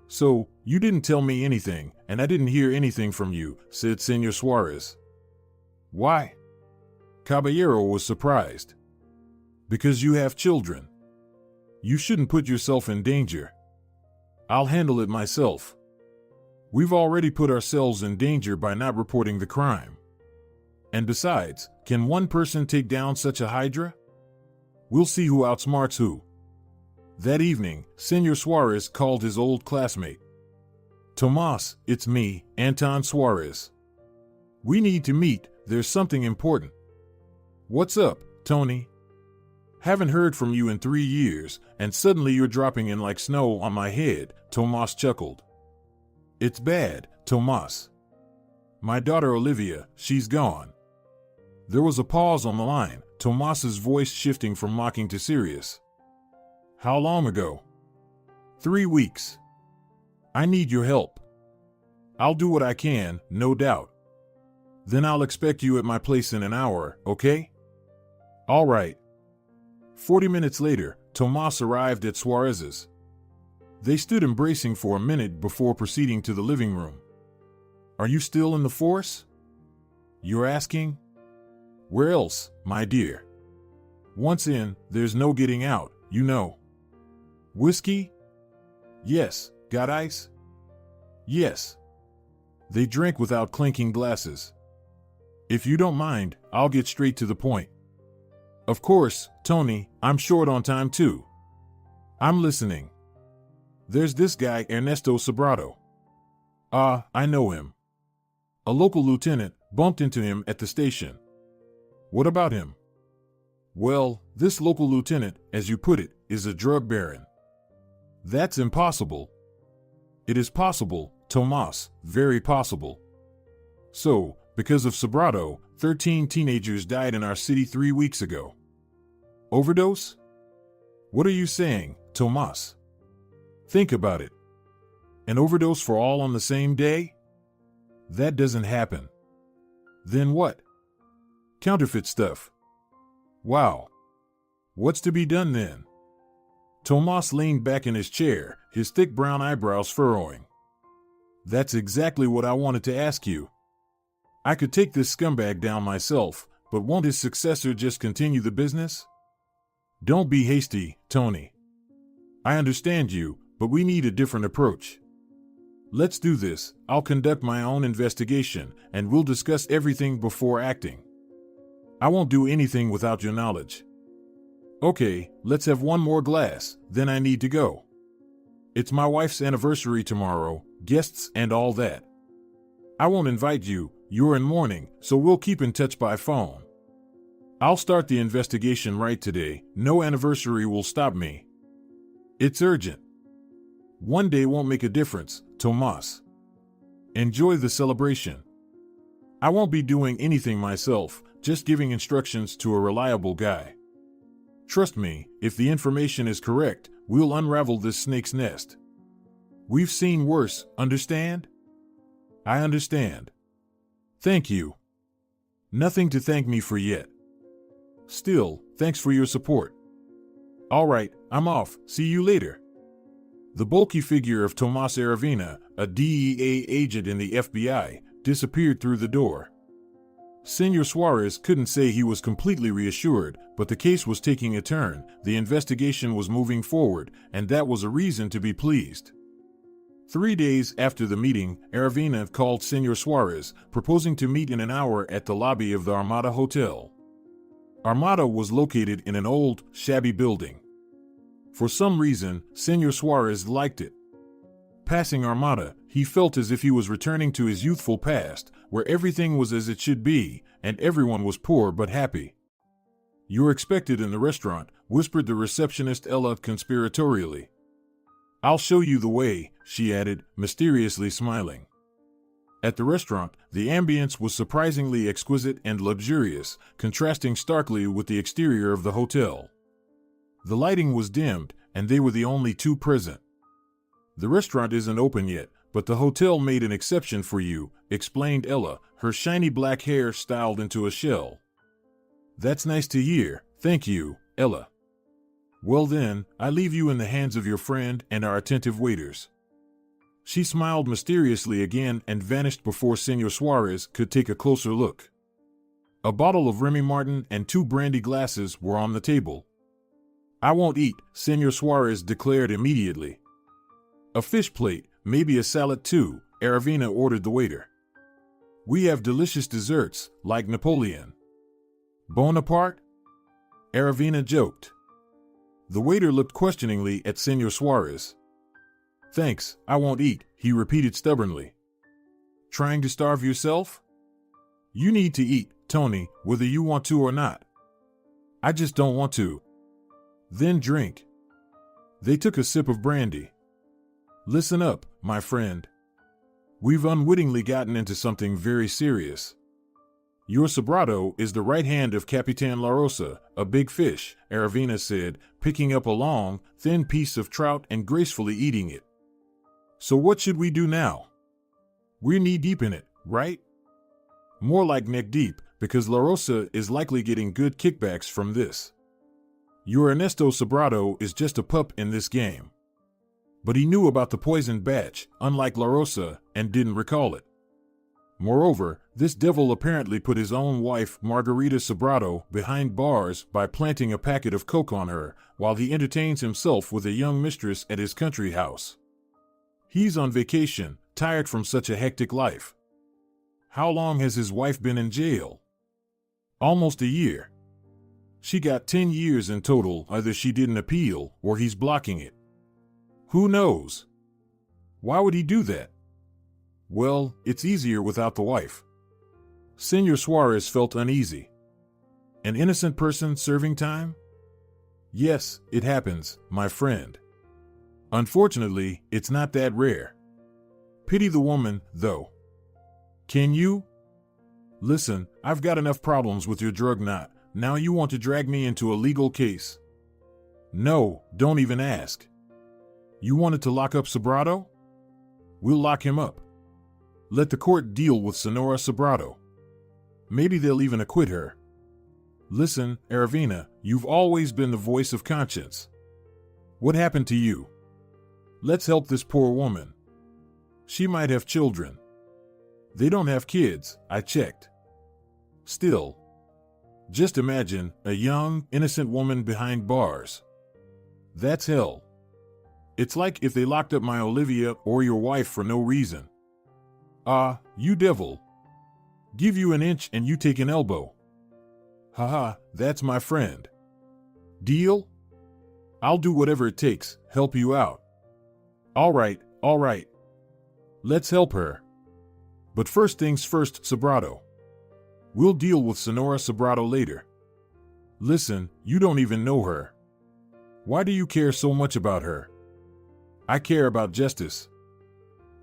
So, you didn't tell me anything, and I didn't hear anything from you, said Senor Suarez. Why? Caballero was surprised. Because you have children. You shouldn't put yourself in danger. I'll handle it myself. We've already put ourselves in danger by not reporting the crime. And besides, can one person take down such a hydra? We'll see who outsmarts who. That evening, Senor Suarez called his old classmate. Tomas, it's me, Anton Suarez. We need to meet, there's something important. What's up, Tony? Haven't heard from you in 3 years, and suddenly you're dropping in like snow on my head, Tomas chuckled. It's bad, Tomas. My daughter Olivia, she's gone. There was a pause on the line, Tomas's voice shifting from mocking to serious. How long ago? 3 weeks. I need your help. I'll do what I can, no doubt. Then I'll expect you at my place in an hour, okay? All right. 40 minutes later, Tomas arrived at Suarez's. They stood embracing for a minute before proceeding to the living room. Are you still in the force? You're asking? Where else, my dear? Once in, there's no getting out, you know. Whiskey? Yes. Got ice? Yes. They drank without clinking glasses. If you don't mind, I'll get straight to the point. Of course, Tony, I'm short on time too. I'm listening. There's this guy Ernesto Sobrato. I know him. A local lieutenant bumped into him at the station. What about him? Well, this local lieutenant, as you put it, is a drug baron. That's impossible. It is possible, Tomas, very possible. So, because of Sobrato, 13 teenagers died in our city 3 weeks ago. Overdose? What are you saying, Tomas? Think about it. An overdose for all on the same day? That doesn't happen. Then what? Counterfeit stuff. Wow. What's to be done then? Tomas leaned back in his chair, his thick brown eyebrows furrowing. That's exactly what I wanted to ask you. I could take this scumbag down myself, but won't his successor just continue the business? Don't be hasty, Tony. I understand you, but we need a different approach. Let's do this. I'll conduct my own investigation, and we'll discuss everything before acting. I won't do anything without your knowledge. Okay, let's have one more glass, then I need to go. It's my wife's anniversary tomorrow, guests and all that. I won't invite you, you're in mourning, so we'll keep in touch by phone. I'll start the investigation right today, no anniversary will stop me. It's urgent. One day won't make a difference, Tomas. Enjoy the celebration. I won't be doing anything myself, just giving instructions to a reliable guy. Trust me, if the information is correct, we'll unravel this snake's nest. We've seen worse, understand? I understand. Thank you. Nothing to thank me for yet. Still, thanks for your support. All right, I'm off, see you later. The bulky figure of Tomas Aravena, a DEA agent in the FBI, disappeared through the door. Senor Suarez couldn't say he was completely reassured, but the case was taking a turn, the investigation was moving forward, and that was a reason to be pleased. 3 days after the meeting, Aravena called Senor Suarez, proposing to meet in an hour at the lobby of the Armada Hotel. Armada was located in an old, shabby building. For some reason, Senor Suarez liked it. Passing Armada, he felt as if he was returning to his youthful past, where everything was as it should be, and everyone was poor but happy. You're expected in the restaurant, whispered the receptionist Ella conspiratorially. I'll show you the way, she added, mysteriously smiling. At the restaurant, the ambience was surprisingly exquisite and luxurious, contrasting starkly with the exterior of the hotel. The lighting was dimmed, and they were the only two present. The restaurant isn't open yet, but the hotel made an exception for you, explained Ella, her shiny black hair styled into a shell. That's nice to hear, thank you, Ella. Well then, I leave you in the hands of your friend and our attentive waiters. She smiled mysteriously again and vanished before Senor Suarez could take a closer look. A bottle of Remy Martin and 2 brandy glasses were on the table. I won't eat, Senor Suarez declared immediately. A fish plate, maybe a salad too, Aravina ordered the waiter. We have delicious desserts, like Napoleon. Bonaparte? Aravina joked. The waiter looked questioningly at Senor Suarez. Thanks, I won't eat, he repeated stubbornly. Trying to starve yourself? You need to eat, Tony, whether you want to or not. I just don't want to. Then drink. They took a sip of brandy. Listen up, my friend. We've unwittingly gotten into something very serious. Your sobrado is the right hand of Capitan La Rosa, a big fish, Aravina said, picking up a long, thin piece of trout and gracefully eating it. So what should we do now? We're knee-deep in it, right? More like neck-deep, because La Rosa is likely getting good kickbacks from this. Your Ernesto Sobrado is just a pup in this game. But he knew about the poisoned batch, unlike La Rosa, and didn't recall it. Moreover, this devil apparently put his own wife, Margarita Sobrado, behind bars by planting a packet of coke on her, while he entertains himself with a young mistress at his country house. He's on vacation, tired from such a hectic life. How long has his wife been in jail? Almost a year. She got 10 years in total, either she didn't appeal, or he's blocking it. Who knows? Why would he do that? Well, it's easier without the wife. Senor Suarez felt uneasy. An innocent person serving time? Yes, it happens, my friend. Unfortunately, it's not that rare. Pity the woman, though. Can you? Listen, I've got enough problems with your drug knot. Now you want to drag me into a legal case? No, don't even ask. You wanted to lock up Sobrado? We'll lock him up. Let the court deal with Senora Sobrado. Maybe they'll even acquit her. Listen, Aravina, you've always been the voice of conscience. What happened to you? Let's help this poor woman. She might have children. They don't have kids, I checked. Still, just imagine a young, innocent woman behind bars. That's hell. It's like if they locked up my Olivia or your wife for no reason. Ah, you devil. Give you an inch and you take an elbow. Haha, that's my friend. Deal? I'll do whatever it takes, help you out. All right. Let's help her. But first things first, Sobrado. We'll deal with Senora Sobrado later. Listen, you don't even know her. Why do you care so much about her? I care about justice.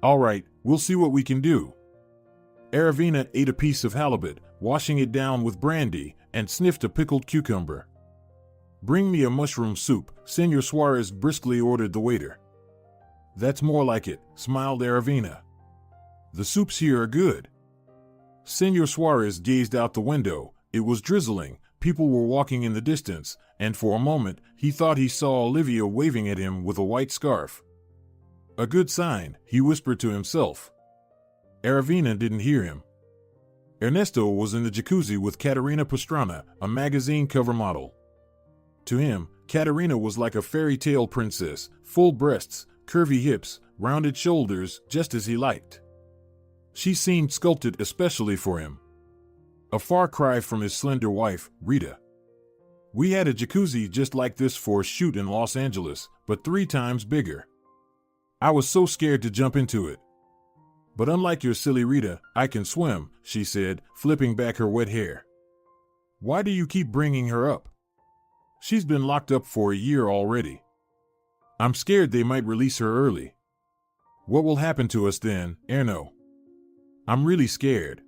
All right, we'll see what we can do. Aravina ate a piece of halibut, washing it down with brandy, and sniffed a pickled cucumber. Bring me a mushroom soup, Senor Suarez briskly ordered the waiter. That's more like it, smiled Aravina. The soups here are good. Senor Suarez gazed out the window. It was drizzling, people were walking in the distance, and for a moment he thought he saw Olivia waving at him with a white scarf. A good sign, he whispered to himself. Aravina didn't hear him. Ernesto was in the jacuzzi with Caterina Pastrana, a magazine cover model. To him, Caterina was like a fairy tale princess, full breasts, curvy hips, rounded shoulders, just as he liked. She seemed sculpted especially for him. A far cry from his slender wife, Rita. We had a jacuzzi just like this for a shoot in Los Angeles, but 3 times bigger. I was so scared to jump into it. But unlike your silly Rita, I can swim, she said, flipping back her wet hair. Why do you keep bringing her up? She's been locked up for a year already. I'm scared they might release her early. What will happen to us then, Erno? I'm really scared.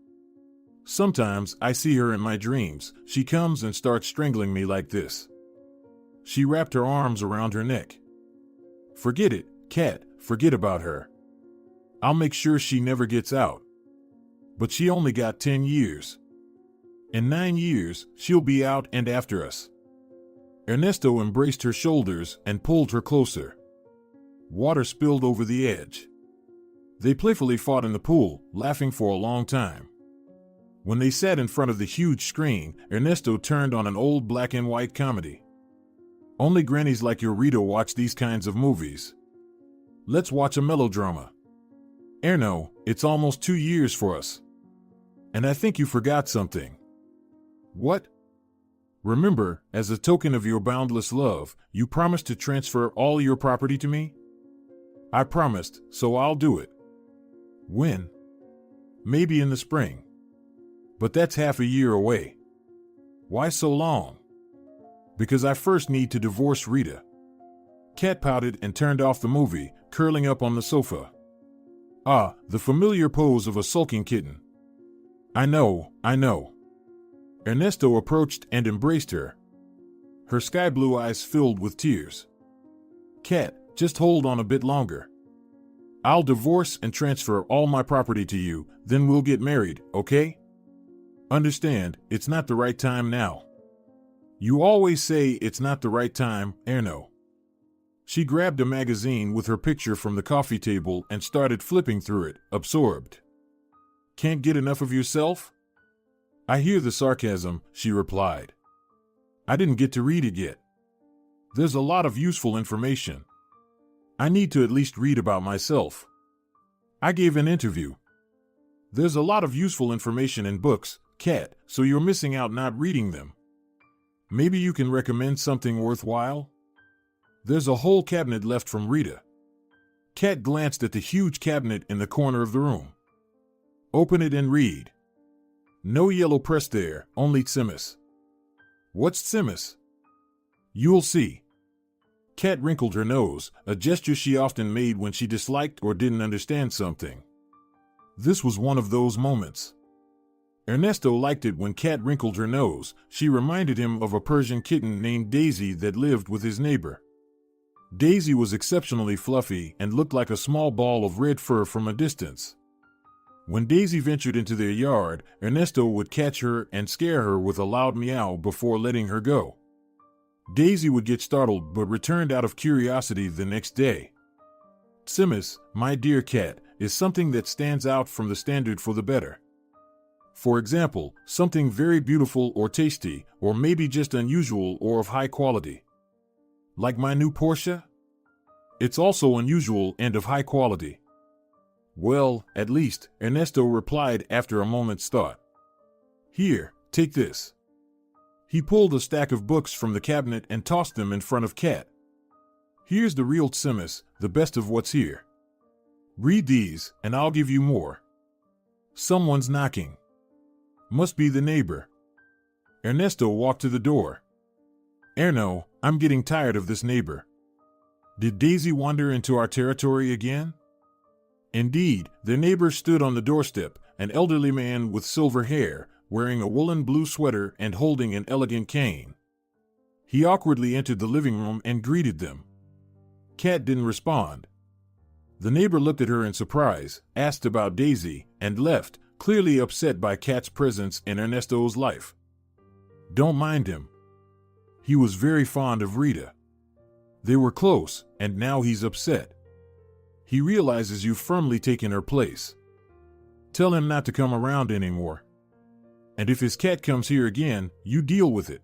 Sometimes I see her in my dreams. She comes and starts strangling me like this. She wrapped her arms around her neck. Forget it, Cat, forget about her. I'll make sure she never gets out. But she only got 10 years. In 9 years, she'll be out and after us. Ernesto embraced her shoulders and pulled her closer. Water spilled over the edge. They playfully fought in the pool, laughing for a long time. When they sat in front of the huge screen, Ernesto turned on an old black and white comedy. Only grannies like your Rita watch these kinds of movies. Let's watch a melodrama. Erno, it's almost 2 years for us. And I think you forgot something. What? Remember, as a token of your boundless love, you promised to transfer all your property to me? I promised, so I'll do it. When? Maybe in the spring. But that's half a year away. Why so long? Because I first need to divorce Rita. Kat pouted and turned off the movie, curling up on the sofa. Ah, the familiar pose of a sulking kitten. I know. Ernesto approached and embraced her. Her sky blue eyes filled with tears. Kat, just hold on a bit longer. I'll divorce and transfer all my property to you, then we'll get married, okay? Understand, it's not the right time now. You always say it's not the right time, Erno. She grabbed a magazine with her picture from the coffee table and started flipping through it, absorbed. Can't get enough of yourself? I hear the sarcasm, she replied. I didn't get to read it yet. There's a lot of useful information. I need to at least read about myself. I gave an interview. There's a lot of useful information in books, Kat, so you're missing out not reading them. Maybe you can recommend something worthwhile? There's a whole cabinet left from Rita. Kat glanced at the huge cabinet in the corner of the room. Open it and read. No yellow press there, only Tsimis. What's Tsimis? You'll see. Kat wrinkled her nose, a gesture she often made when she disliked or didn't understand something. This was one of those moments. Ernesto liked it when Kat wrinkled her nose. She reminded him of a Persian kitten named Daisy that lived with his neighbor. Daisy was exceptionally fluffy and looked like a small ball of red fur from a distance. When Daisy ventured into their yard, Ernesto would catch her and scare her with a loud meow before letting her go. Daisy would get startled but returned out of curiosity the next day. Tsimis, my dear Kat, is something that stands out from the standard for the better. For example, something very beautiful or tasty, or maybe just unusual or of high quality. Like my new Porsche? It's also unusual and of high quality. Well, at least, Ernesto replied after a moment's thought. Here, take this. He pulled a stack of books from the cabinet and tossed them in front of Kat. Here's the real Tsimis, the best of what's here. Read these, and I'll give you more. Someone's knocking. Must be the neighbor. Ernesto walked to the door. Erno, I'm getting tired of this neighbor. Did Daisy wander into our territory again? Indeed, their neighbor stood on the doorstep, an elderly man with silver hair, wearing a woolen blue sweater and holding an elegant cane. He awkwardly entered the living room and greeted them. Kat didn't respond. The neighbor looked at her in surprise, asked about Daisy, and left, clearly upset by Kat's presence in Ernesto's life. Don't mind him. He was very fond of Rita. They were close, and now he's upset. He realizes you've firmly taken her place. Tell him not to come around anymore. And if his cat comes here again, you deal with it.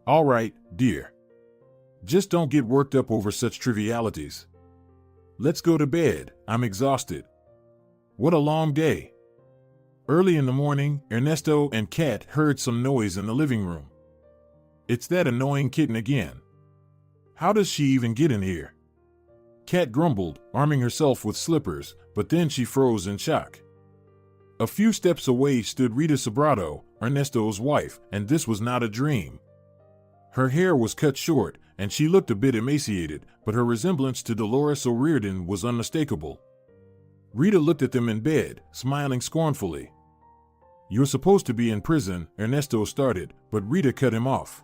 All right, dear. Just don't get worked up over such trivialities. Let's go to bed, I'm exhausted. What a long day. Early in the morning, Ernesto and Kat heard some noise in the living room. It's that annoying kitten again. How does she even get in here? Kat grumbled, arming herself with slippers, but then she froze in shock. A few steps away stood Rita Sobrato, Ernesto's wife, and this was not a dream. Her hair was cut short, and she looked a bit emaciated, but her resemblance to Dolores O'Riordan was unmistakable. Rita looked at them in bed, smiling scornfully. You're supposed to be in prison, Ernesto started, but Rita cut him off.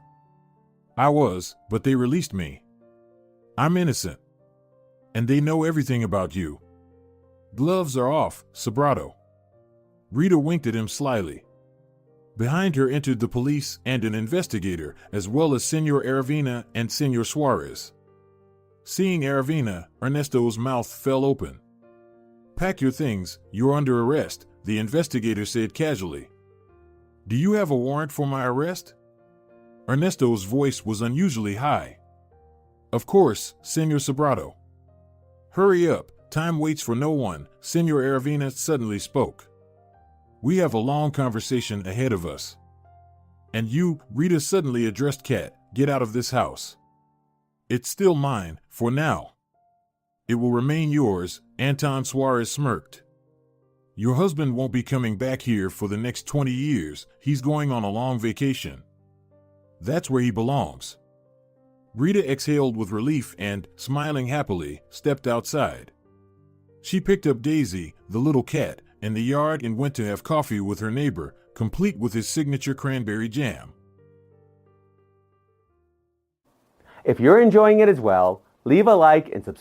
I was, but they released me. I'm innocent. And they know everything about you. Gloves are off, sobrato. Rita winked at him slyly. Behind her entered the police and an investigator, as well as Senor Aravina and Senor Suarez. Seeing Aravina, Ernesto's mouth fell open. "Pack your things, you're under arrest," the investigator said casually. "Do you have a warrant for my arrest?" Ernesto's voice was unusually high. "Of course, Senor Sobrato." "Hurry up, time waits for no one," Senor Aravina suddenly spoke. "We have a long conversation ahead of us." "And you," Rita suddenly addressed Kat, "get out of this house. It's still mine, for now." "It will remain yours," Anton Suarez smirked. "Your husband won't be coming back here for the next 20 years, he's going on a long vacation. That's where he belongs." Rita exhaled with relief and, smiling happily, stepped outside. She picked up Daisy, the little cat, in the yard and went to have coffee with her neighbor, complete with his signature cranberry jam. If you're enjoying it as well, leave a like and subscribe.